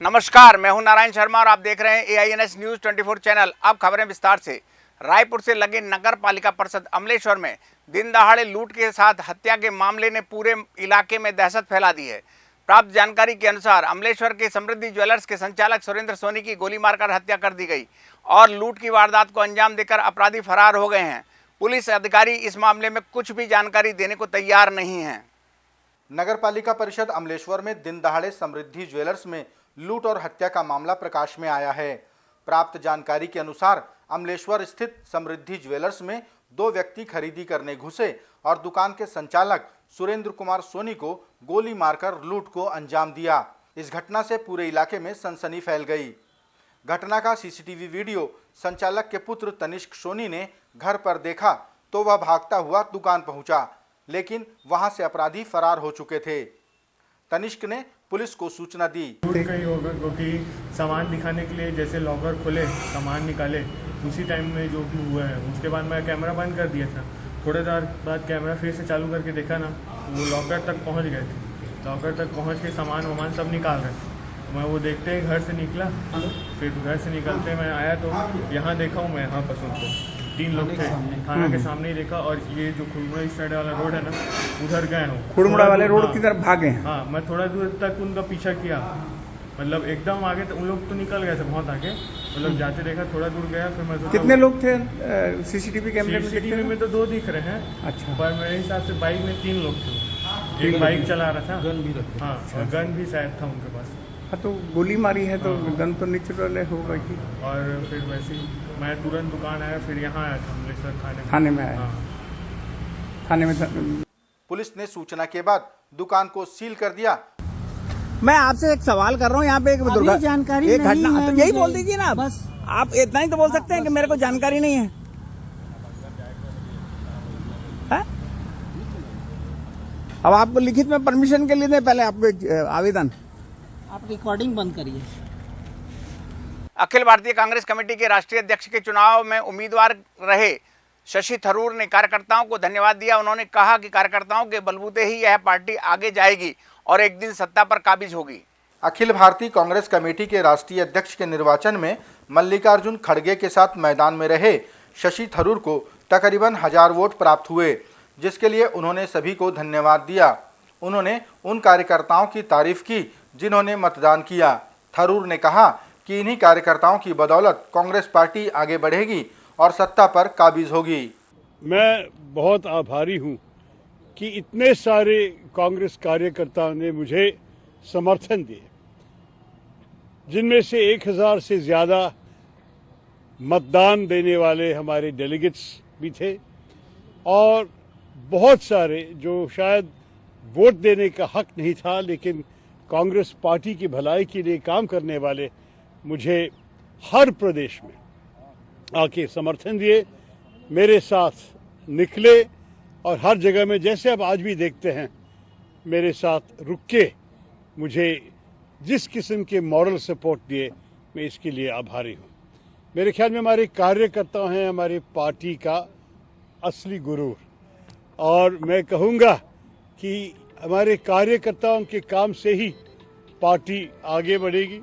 नमस्कार, मैं हूं नारायण शर्मा और आप देख रहे हैं AINS न्यूज 24 चैनल। अब खबरें विस्तार से। रायपुर से लगे नगर पालिका परिषद अमलेश्वर में दिन दहाड़े लूट के साथ हत्या के मामले ने पूरे इलाके में दहशत फैला दी है। प्राप्त जानकारी के अनुसार अमलेश्वर के समृद्धि ज्वेलर्स के संचालक सुरेंद्र सोनी की गोली मारकर हत्या कर दी गई और लूट की वारदात को अंजाम देकर अपराधी फरार हो गए हैं। पुलिस अधिकारी इस मामले में कुछ भी जानकारी देने को तैयार नहीं है। नगर पालिका परिषद अमलेश्वर में दिन दहाड़े समृद्धि ज्वेलर्स में लूट और हत्या का मामला प्रकाश में आया है। प्राप्त जानकारी के अनुसार अमलेश्वर स्थित समृद्धि ज्वेलर्स में दो व्यक्ति खरीदी करने घुसे और दुकान के संचालक सुरेंद्र कुमार सोनी को गोली मारकर लूट को अंजाम दिया। इस घटना से पूरे इलाके में सनसनी फैल गई। घटना का सीसीटीवी वीडियो संचालक के पुत्र तनिष्क सोनी ने घर पर देखा तो वह भागता हुआ दुकान पहुंचा, लेकिन वहां से अपराधी फरार हो चुके थे। तनिष्क ने पुलिस को सूचना दी। कहीं होगा क्योंकि सामान दिखाने के लिए जैसे लॉकर खोले सामान निकाले उसी टाइम में जो भी हुआ है। उसके बाद मैं कैमरा बंद कर दिया था। थोड़ी देर बाद कैमरा फिर से चालू करके देखा ना, वो लॉकर तक पहुंच गए थे। लॉकर तक पहुंच के सामान वामान सब निकाल रहे थे। मैं वो देखते ही घर से निकला, फिर घर से निकलते मैं आया तो यहाँ देखा हूँ मैं यहाँ पर उनको 3 लोग थे। थाना के सामने ही देखा और ये जो खुड़मुड़ा इस साइड वाला रोड है ना, उधर गए हूँ। खुड़मुड़ा वाले रोड की तरफ भागे? हाँ, मैं थोड़ा दूर तक उनका पीछा किया, मतलब एकदम आगे तो उन लोग तो निकल गए थे बहुत आगे, मतलब जाते देखा थोड़ा दूर गया। फिर मैं कितने लोग थे सीसीटीवी कैमरे में? सीसीटीवी में तो 2 दिख रहे हैं। अच्छा। पर मेरे हिसाब से बाइक में 3 लोग थे। एक बाइक चला रहा था, गन भी रखा। हाँ, गन भी शायद था उनके पास। हाँ, तो गोली मारी है तो गन तो नेचुरल होगा ही। और फिर वैसे ही मैं तुरंत दुकान आया, फिर यहाँ आया था अमलेश्वर थाने में आया। थाने में पुलिस ने सूचना के बाद दुकान को सील कर दिया। मैं आपसे एक सवाल कर रहा हूँ, यहाँ पे एक जानकारी एक घटना, है, तो यही बोल दीजिए ना, बस आप इतना ही तो बोल सकते हैं कि मेरे को जानकारी नहीं है। अब आपको लिखित में परमिशन के लिए दे, पहले आपको आवेदन। आप रिकॉर्डिंग बंद करिए। अखिल भारतीय कांग्रेस कमेटी के राष्ट्रीय अध्यक्ष के चुनाव में उम्मीदवार रहे शशि थरूर ने कार्यकर्ताओं को धन्यवाद दिया। उन्होंने कहा कि कार्यकर्ताओं के बलबूते ही यह पार्टी आगे जाएगी और एक दिन सत्ता पर काबिज होगी। अखिल भारतीय कांग्रेस कमेटी के राष्ट्रीय अध्यक्ष के निर्वाचन में मल्लिकार्जुन खड़गे के साथ मैदान में रहे शशि थरूर को तकरीबन 1000 वोट प्राप्त हुए, जिसके लिए उन्होंने सभी को धन्यवाद दिया। उन्होंने उन कार्यकर्ताओं की तारीफ की जिन्होंने मतदान किया। थरूर ने कहा कि इन्हीं कार्यकर्ताओं की बदौलत कांग्रेस पार्टी आगे बढ़ेगी और सत्ता पर काबिज होगी। मैं बहुत आभारी हूं कि इतने सारे कांग्रेस कार्यकर्ताओं ने मुझे समर्थन दिए, जिनमें से 1000 से ज्यादा मतदान देने वाले हमारे डेलीगेट्स भी थे और बहुत सारे जो शायद वोट देने का हक नहीं था लेकिन कांग्रेस पार्टी की भलाई के लिए काम करने वाले मुझे हर प्रदेश में आके समर्थन दिए, मेरे साथ निकले और हर जगह में जैसे अब आज भी देखते हैं मेरे साथ रुक के मुझे जिस किस्म के मॉरल सपोर्ट दिए, मैं इसके लिए आभारी हूं। मेरे ख्याल में हमारे कार्यकर्ता हैं हमारी पार्टी का असली गुरूर और मैं कहूंगा कि हमारे कार्यकर्ताओं के काम से ही पार्टी आगे बढ़ेगी।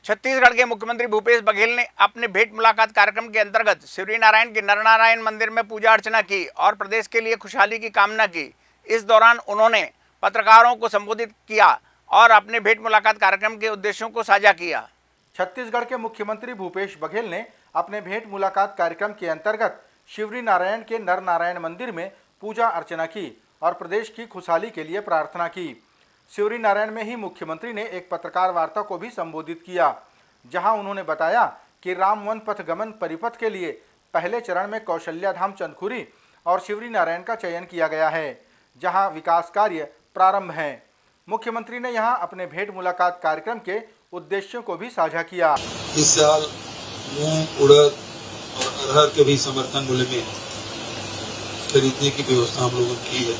छत्तीसगढ़ के मुख्यमंत्री भूपेश बघेल ने अपने भेंट मुलाकात कार्यक्रम के अंतर्गत शिवरी नारायण के नरनारायण मंदिर में पूजा अर्चना की और प्रदेश के लिए खुशहाली की कामना की। इस दौरान उन्होंने पत्रकारों को संबोधित किया और अपने भेंट मुलाकात कार्यक्रम के उद्देश्यों को साझा किया। छत्तीसगढ़ के मुख्यमंत्री भूपेश बघेल ने अपने भेंट मुलाकात कार्यक्रम के अंतर्गत शिवरी नारायण के नरनारायण मंदिर में पूजा अर्चना की और प्रदेश की खुशहाली के लिए प्रार्थना की। शिवरी नारायण में ही मुख्यमंत्री ने एक पत्रकार वार्ता को भी संबोधित किया, जहां उन्होंने बताया कि राम वन पथ गमन परिपथ के लिए पहले चरण में कौशल्या धाम चंदखुरी और शिवरी नारायण का चयन किया गया है, जहां विकास कार्य प्रारंभ हैं। मुख्यमंत्री ने यहां अपने भेंट मुलाकात कार्यक्रम के उद्देश्यों को भी साझा किया। इस साल मूंग, उड़द और अरहर के भी समर्थन मूल्य में खरीदने की व्यवस्था हम लोगों ने की है।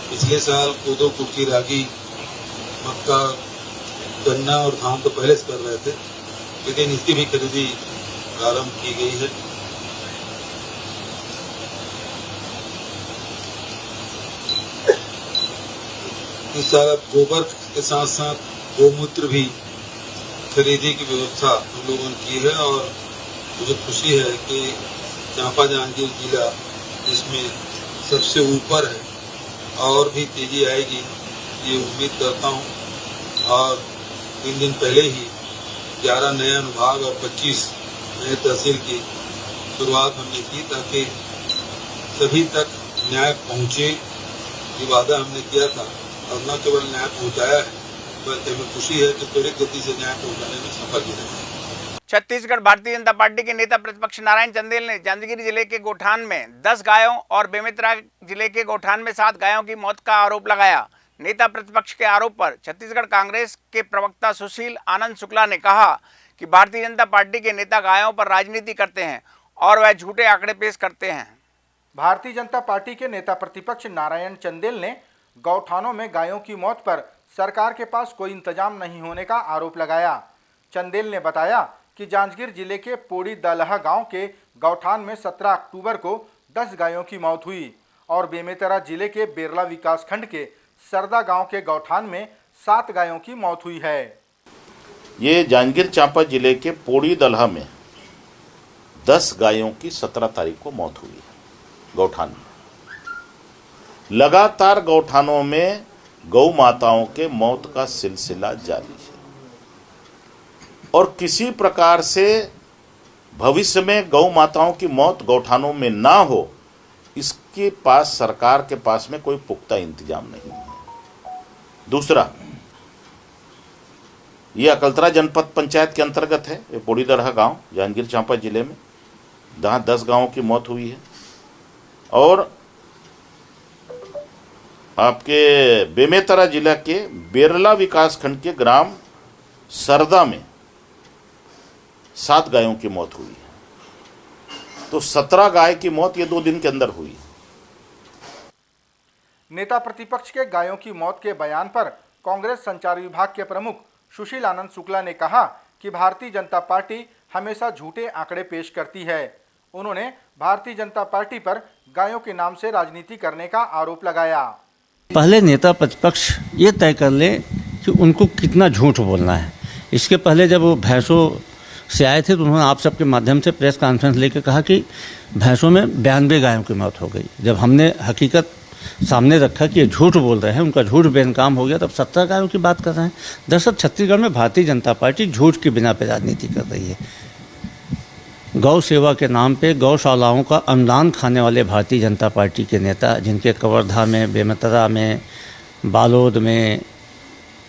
पिछले साल कोदो, कुटकी, रागी, मक्का, गन्ना और धान तो पहले से कर रहे थे, लेकिन इसकी भी खरीदी प्रारंभ की गई है। इस साल गोबर के साथ साथ गोमूत्र भी खरीदी की व्यवस्था हम लोगों ने की है और मुझे खुशी है कि चांपा जांजगीर जिला इसमें सबसे ऊपर है और भी तेजी आएगी ये उम्मीद करता हूँ। और 3 दिन पहले ही 11 नए अनुभाग और 25 नए तहसील की शुरुआत हमने की ताकि सभी तक न्याय पहुँचे। ये वादा हमने किया था और न केवल न्याय पहुँचाया है बल्कि हमें खुशी है कि त्वरित गति से न्याय पहुँचाने में सफल भी रहे। छत्तीसगढ़ भारतीय जनता पार्टी के नेता प्रतिपक्ष नारायण चंदेल ने जांजगीर जिले के गोठान में 10 गायों और बेमेतरा जिले के गोठान में 7 गायों की मौत का आरोप लगाया। नेता प्रतिपक्ष के आरोप पर छत्तीसगढ़ कांग्रेस के प्रवक्ता सुशील आनंद शुक्ला ने कहा कि भारतीय जनता पार्टी के नेता गायों पर राजनीति करते हैं और वह झूठे आंकड़े पेश करते हैं। भारतीय जनता पार्टी के नेता प्रतिपक्ष नारायण चंदेल ने गौठानों में गायों की मौत पर सरकार के पास कोई इंतजाम नहीं होने का आरोप लगाया। चंदेल ने बताया कि जांजगीर जिले के पोड़ी दलहा गांव के गौठान में 17 अक्टूबर को 10 गायों की मौत हुई और बेमेतरा जिले के बेरला विकासखंड के सरदा गांव के गौठान में 7 गायों की मौत हुई है। ये जांजगीर चांपा जिले के पोड़ी दलहा में 10 गायों की 17 तारीख को मौत हुई है गौठान में। लगातार गौठानों में गौ माताओं के मौत का सिलसिला जारी है और किसी प्रकार से भविष्य में गौ माताओं की मौत गौठानों में ना हो इसके पास सरकार के पास में कोई पुख्ता इंतजाम नहीं है। दूसरा, ये अकलतरा जनपद पंचायत के अंतर्गत है ये पोड़ी दलहा गांव जांजगीर चांपा जिले में, जहाँ 10 गांवों की मौत हुई है और आपके बेमेतरा जिला के बेरला विकासखंड के ग्राम सरदा में 7 गायों की मौत हुई है। तो 17 गाय की मौत ये 2 दिन के अंदर हुई। नेता प्रतिपक्ष के गायों की मौत के बयान पर कांग्रेस संचार विभाग के प्रमुख सुशील आनंद शुक्ला ने कहा कि भारतीय जनता पार्टी हमेशा झूठे आंकड़े पेश करती है। उन्होंने भारतीय जनता पार्टी पर गायों के नाम से राजनीति करने का आरोप लगाया। पहले नेता प्रतिपक्ष ये तय कर ले कि उनको कितना झूठ बोलना है। इसके पहले जब वो भैंसों से आए थे तो उन्होंने आप सबके माध्यम से प्रेस कॉन्फ्रेंस लेकर कहा कि भैंसों में 92 गायों की मौत हो गई। जब हमने हकीकत सामने रखा कि ये झूठ बोल रहे हैं, उनका झूठ बेनकाम हो गया, तब 17 गायों की बात कर रहे हैं। दरअसल छत्तीसगढ़ में भारतीय जनता पार्टी झूठ के बिना पे राजनीति कर रही है। गौ सेवा के नाम पे गौशालाओं का अनुदान खाने वाले भारतीय जनता पार्टी के नेता, जिनके कवर्धा में, बेमेतरा में, बालोद में,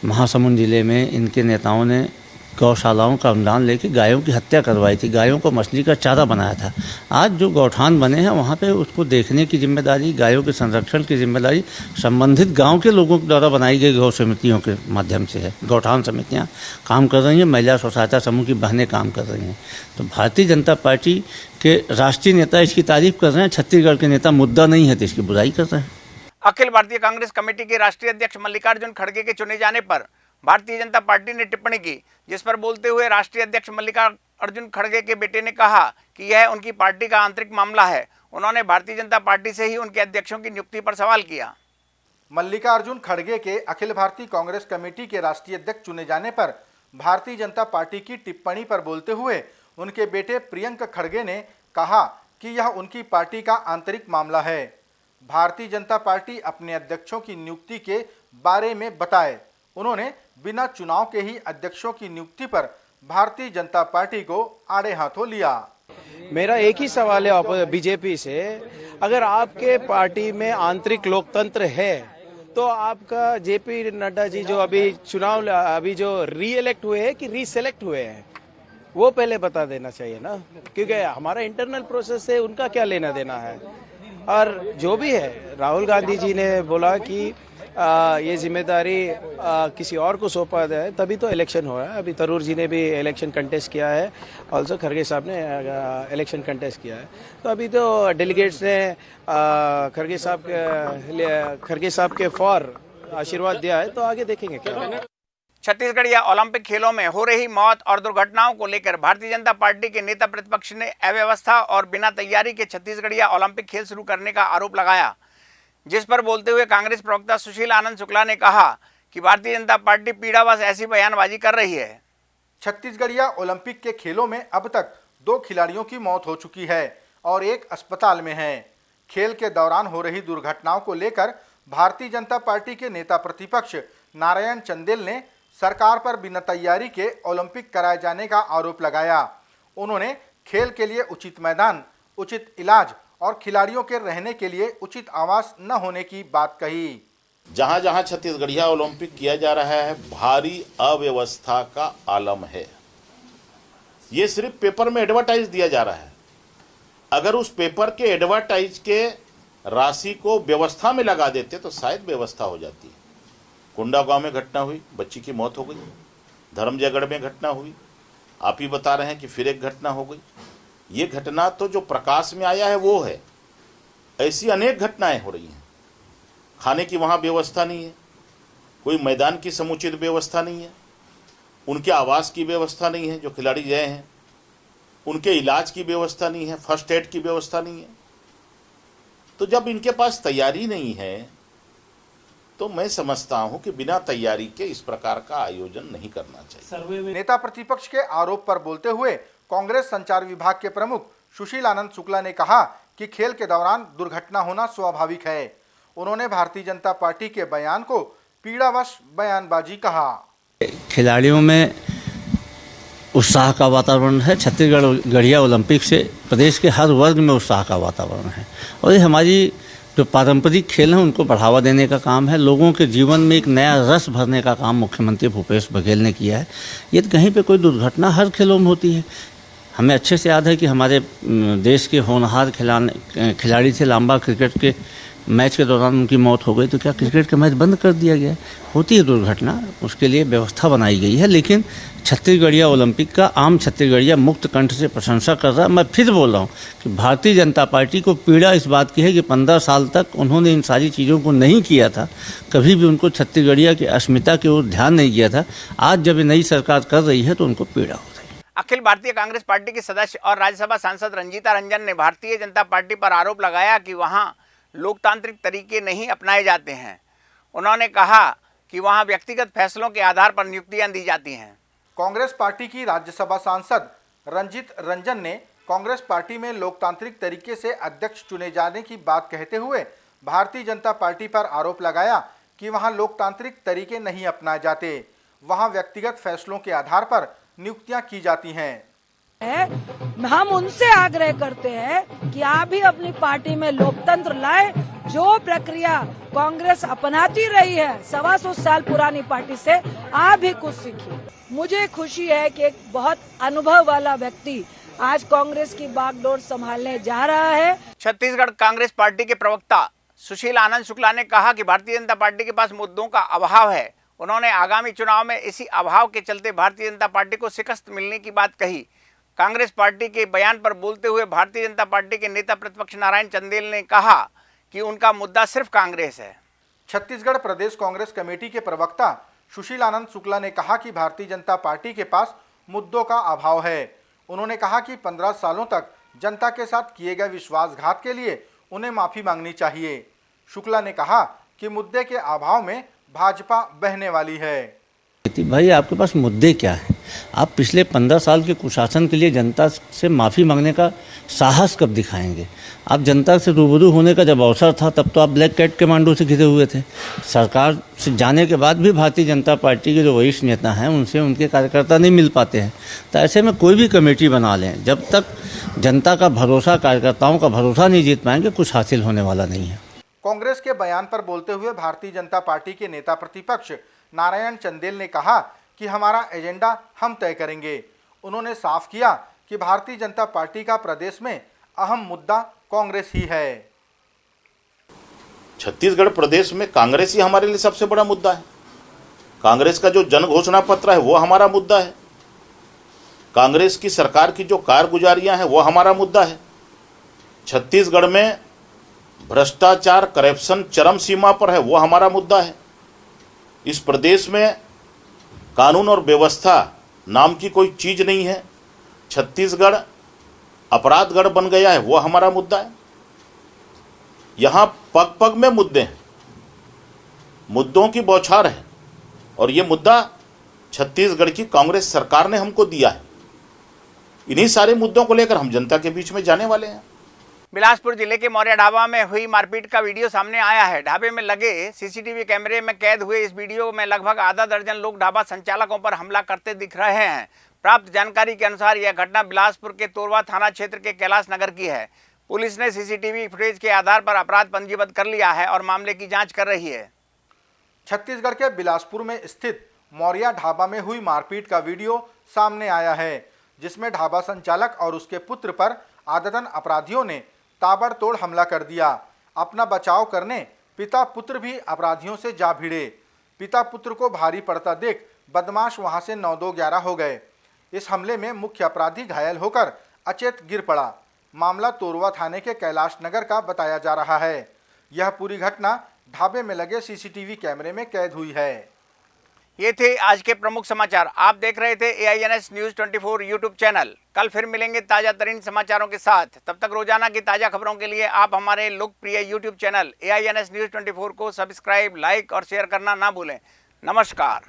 महासमुंद जिले में इनके नेताओं ने गौशालाओं का अनुदान लेके गायों की हत्या करवाई थी, गायों को मछली का चारा बनाया था। आज जो गौठान बने हैं वहाँ पे उसको देखने की जिम्मेदारी, गायों के संरक्षण की जिम्मेदारी संबंधित गांव के लोगों के द्वारा बनाई गई गौ समितियों के माध्यम से है। गौठान समितियाँ काम कर रही हैं, महिला स्व सहायता समूह की बहनें काम कर रही हैं। तो भारतीय जनता पार्टी के राष्ट्रीय नेता इसकी तारीफ कर रहे हैं, छत्तीसगढ़ के नेता मुद्दा नहीं है तो इसकी बुराई कर रहे हैं। अखिल भारतीय कांग्रेस कमेटी के राष्ट्रीय अध्यक्ष मल्लिकार्जुन खड़गे के चुने जाने पर भारतीय जनता पार्टी ने टिप्पणी की, जिस पर बोलते हुए राष्ट्रीय अध्यक्ष मल्लिकार्जुन खड़गे के बेटे ने कहा कि यह उनकी पार्टी का आंतरिक मामला है। उन्होंने भारतीय जनता पार्टी से ही उनके अध्यक्षों की नियुक्ति पर सवाल किया। मल्लिकार्जुन खड़गे के अखिल भारतीय कांग्रेस कमेटी के राष्ट्रीय अध्यक्ष चुने जाने पर भारतीय जनता पार्टी की टिप्पणी पर बोलते हुए उनके बेटे प्रियंक खड़गे ने कहा कि यह उनकी पार्टी का आंतरिक मामला है। भारतीय जनता पार्टी अपने अध्यक्षों की नियुक्ति के बारे में बताए। उन्होंने बिना चुनाव के ही अध्यक्षों की नियुक्ति पर भारतीय जनता पार्टी को आड़े हाथों लिया। मेरा एक ही सवाल है बीजेपी से, अगर आपके पार्टी में आंतरिक लोकतंत्र है तो आपका जेपी नड्डा जी जो अभी जो रीइलेक्ट हुए हैं कि रीसेलेक्ट हुए हैं वो पहले बता देना चाहिए ना, क्योंकि हमारा इंटरनल प्रोसेस से उनका क्या लेना देना है। और जो भी है, राहुल गांधी जी ने बोला कि ये जिम्मेदारी किसी और को सौंपा जाए, तभी तो इलेक्शन हो रहा है। अभी तरूर जी ने भी इलेक्शन कंटेस्ट किया है, ऑल्सो खड़गे साहब ने इलेक्शन कंटेस्ट किया है। तो अभी तो डेलीगेट्स ने खड़गे साहब के फॉर आशीर्वाद दिया है, तो आगे देखेंगे क्या। छत्तीसगढ़ ओलंपिक खेलों में हो रही मौत और दुर्घटनाओं को लेकर भारतीय जनता पार्टी के नेता प्रतिपक्ष ने अव्यवस्था और बिना तैयारी के छत्तीसगढ़ ओलंपिक खेल शुरू करने का आरोप लगाया, जिस पर बोलते हुए कांग्रेस प्रवक्ता सुशील आनंद शुक्ला ने कहा कि भारतीय जनता पार्टी पीड़ावश ऐसी बयानबाजी कर रही है। छत्तीसगढ़िया ओलंपिक के खेलों में अब तक 2 खिलाड़ियों की मौत हो चुकी है और एक अस्पताल में है। खेल के दौरान हो रही दुर्घटनाओं को लेकर भारतीय जनता पार्टी के नेता प्रतिपक्ष नारायण चंदेल ने सरकार पर बिना तैयारी के ओलंपिक कराए जाने का आरोप लगाया। उन्होंने खेल के लिए उचित मैदान, उचित इलाज और खिलाड़ियों के रहने के लिए उचित आवास न होने की बात कही। जहां जहां छत्तीसगढ़िया ओलंपिक किया जा रहा है, भारी अव्यवस्था का आलम है। ये सिर्फ पेपर में एडवर्टाइज दिया जा रहा है। अगर उस पेपर के एडवर्टाइज के राशि को व्यवस्था में लगा देते तो शायद व्यवस्था हो जाती है। कुंडा गांव में घटना हुई, बच्ची की मौत हो गई। धर्मजयगढ़ में घटना हुई, आप ही बता रहे हैं कि फिर एक घटना हो गई। ये घटना तो जो प्रकाश में आया है वो है। ऐसी अनेक घटनाएं हो रही हैं। खाने की वहाँ व्यवस्था नहीं है, कोई मैदान की समुचित व्यवस्था नहीं है, उनके आवास की व्यवस्था नहीं है जो खिलाड़ी गए हैं, उनके इलाज की व्यवस्था नहीं है, फर्स्ट एड की व्यवस्था नहीं है। तो जब इनके पास तैयारी नहीं है तो मैं समझता हूं कि बिना तैयारी के इस प्रकार का आयोजन नहीं करना चाहिए। नेता प्रतिपक्ष के आरोप पर बोलते हुए कांग्रेस संचार विभाग के प्रमुख सुशील आनंद शुक्ला ने कहा कि खेल के दौरान दुर्घटना होना स्वाभाविक है। उन्होंने भारतीय जनता पार्टी के बयान को पीड़ावश बयानबाजी कहा। खिलाड़ियों में उत्साह का वातावरण है। छत्तीसगढ़िया ओलंपिक से प्रदेश के हर वर्ग में उत्साह का वातावरण है और ये हमारी जो पारंपरिक खेल हैं उनको बढ़ावा देने का काम है। लोगों के जीवन में एक नया रस भरने का काम मुख्यमंत्री भूपेश बघेल ने किया है। यदि कहीं पे कोई दुर्घटना हर खेलों में होती है। हमें अच्छे से याद है कि हमारे देश के होनहार खिलाड़ी थे, लांबा क्रिकेट के मैच के दौरान उनकी मौत हो गई तो क्या क्रिकेट का मैच बंद कर दिया गया? होती है दुर्घटना, उसके लिए व्यवस्था बनाई गई है। लेकिन छत्तीसगढ़िया ओलंपिक का आम छत्तीसगढ़िया मुक्त कंठ से प्रशंसा कर रहा है। मैं फिर बोल रहा हूँ कि भारतीय जनता पार्टी को पीड़ा इस बात की है कि 15 साल तक उन्होंने इन सारी चीज़ों को नहीं किया था। कभी भी उनको छत्तीसगढ़िया की अस्मिता की ओर ध्यान नहीं किया था। आज जब ये नई सरकार कर रही है तो उनको पीड़ा हो रही है। अखिल भारतीय कांग्रेस पार्टी के सदस्य और राज्यसभा सांसद रंजीता रंजन ने भारतीय जनता पार्टी पर आरोप लगाया कि वहां लोकतांत्रिक तरीके नहीं अपनाए जाते हैं। उन्होंने कहा कि वहां व्यक्तिगत फैसलों के आधार पर नियुक्तियां दी जाती हैं। कांग्रेस पार्टी की राज्यसभा सांसद रंजीत रंजन ने कांग्रेस पार्टी में लोकतांत्रिक तरीके से अध्यक्ष चुने जाने की बात कहते हुए भारतीय जनता पार्टी पर आरोप लगाया कि वहां लोकतांत्रिक तरीके नहीं अपनाए जाते, वहां व्यक्तिगत फैसलों के आधार पर नियुक्तियां की जाती हैं। हम उनसे आग्रह करते हैं कि आप भी अपनी पार्टी में लोकतंत्र लाए। जो प्रक्रिया कांग्रेस अपनाती रही है 125 साल पुरानी पार्टी से, आप भी कुछ सीखिए। मुझे खुशी है कि एक बहुत अनुभव वाला व्यक्ति आज कांग्रेस की बागडोर संभालने जा रहा है। छत्तीसगढ़ कांग्रेस पार्टी के प्रवक्ता सुशील आनंद शुक्ला ने कहा कि भारतीय जनता पार्टी के पास मुद्दों का अभाव है। उन्होंने आगामी चुनाव में इसी अभाव के चलते भारतीय जनता पार्टी को शिकस्त मिलने की बात कही। कांग्रेस पार्टी के बयान पर बोलते हुए भारतीय जनता पार्टी के नेता प्रतिपक्ष नारायण चंदेल ने कहा कि उनका मुद्दा सिर्फ कांग्रेस है। छत्तीसगढ़ प्रदेश कांग्रेस कमेटी के प्रवक्ता सुशील आनंद शुक्ला ने कहा कि भारतीय जनता पार्टी के पास मुद्दों का अभाव है। उन्होंने कहा कि 15 सालों तक जनता के साथ किए गए विश्वासघात के लिए उन्हें माफी मांगनी चाहिए। शुक्ला ने कहा कि मुद्दे के अभाव में भाजपा बहने वाली है। भाई आपके पास मुद्दे क्या है? आप पिछले 15 साल के कुशासन के लिए जनता से माफ़ी मांगने का साहस कब दिखाएंगे? आप जनता से रूबरू होने का जब अवसर था तब तो आप ब्लैक कैट कमांडो से घिरे हुए थे। सरकार से जाने के बाद भी भारतीय जनता पार्टी के जो वरिष्ठ नेता हैं उनसे उनके कार्यकर्ता नहीं मिल पाते हैं। तो ऐसे में कोई भी कमेटी बना लें, जब तक जनता का भरोसा, कार्यकर्ताओं का भरोसा नहीं जीत पाएंगे, कुछ हासिल होने वाला नहीं है। कांग्रेस के बयान पर बोलते हुए भारतीय जनता पार्टी के नेता प्रतिपक्ष नारायण चंदेल ने कहा कि हमारा एजेंडा हम तय करेंगे। उन्होंने साफ किया कि भारतीय जनता पार्टी का प्रदेश में अहम मुद्दा कांग्रेस ही है। छत्तीसगढ़ प्रदेश में कांग्रेस ही हमारे लिए सबसे बड़ा मुद्दा है। कांग्रेस का जो जन घोषणा पत्र है वो हमारा मुद्दा है। कांग्रेस की सरकार की जो कारगुजारियां हैं वो हमारा मुद्दा है। छत्तीसगढ़ में भ्रष्टाचार, करप्शन चरम सीमा पर है, वो हमारा मुद्दा है। इस प्रदेश में कानून और व्यवस्था नाम की कोई चीज नहीं है। छत्तीसगढ़ अपराधगढ़ बन गया है, वो हमारा मुद्दा है। यहां पग पग में मुद्दे हैं, मुद्दों की बौछार है और ये मुद्दा छत्तीसगढ़ की कांग्रेस सरकार ने हमको दिया है। इन्हीं सारे मुद्दों को लेकर हम जनता के बीच में जाने वाले हैं। बिलासपुर जिले के मौर्या ढाबा में हुई मारपीट का वीडियो सामने आया है। ढाबे में लगे सीसीटीवी कैमरे में कैद हुए इस वीडियो में लगभग आधा दर्जन लोग ढाबा संचालकों पर हमला करते दिख रहे हैं। प्राप्त जानकारी के अनुसार यह घटना बिलासपुर के तोरवा थाना क्षेत्र के कैलाश नगर की है। पुलिस ने सीसीटीवी फुटेज के आधार पर अपराध पंजीबद्ध कर लिया है और मामले की जांच कर रही है। छत्तीसगढ़ के बिलासपुर में स्थित मौर्या ढाबा में हुई मारपीट का वीडियो सामने आया है, जिसमें ढाबा संचालक और उसके पुत्र पर आदतन अपराधियों ने ताबड़तोड़ हमला कर दिया। अपना बचाव करने पिता पुत्र भी अपराधियों से जा भिड़े। पिता पुत्र को भारी पड़ता देख बदमाश वहां से 9-2-11 हो गए। इस हमले में मुख्य अपराधी घायल होकर अचेत गिर पड़ा। मामला तोरवा थाने के कैलाश नगर का बताया जा रहा है। यह पूरी घटना ढाबे में लगे सीसीटीवी कैमरे में कैद हुई है। ये थे आज के प्रमुख समाचार। आप देख रहे थे AINS न्यूज़ 24 यूट्यूब चैनल। कल फिर मिलेंगे ताजा तरीन समाचारों के साथ। तब तक रोजाना की ताजा खबरों के लिए आप हमारे लोकप्रिय यूट्यूब चैनल AINS न्यूज़ 24 को सब्सक्राइब, लाइक और शेयर करना ना भूलें। नमस्कार।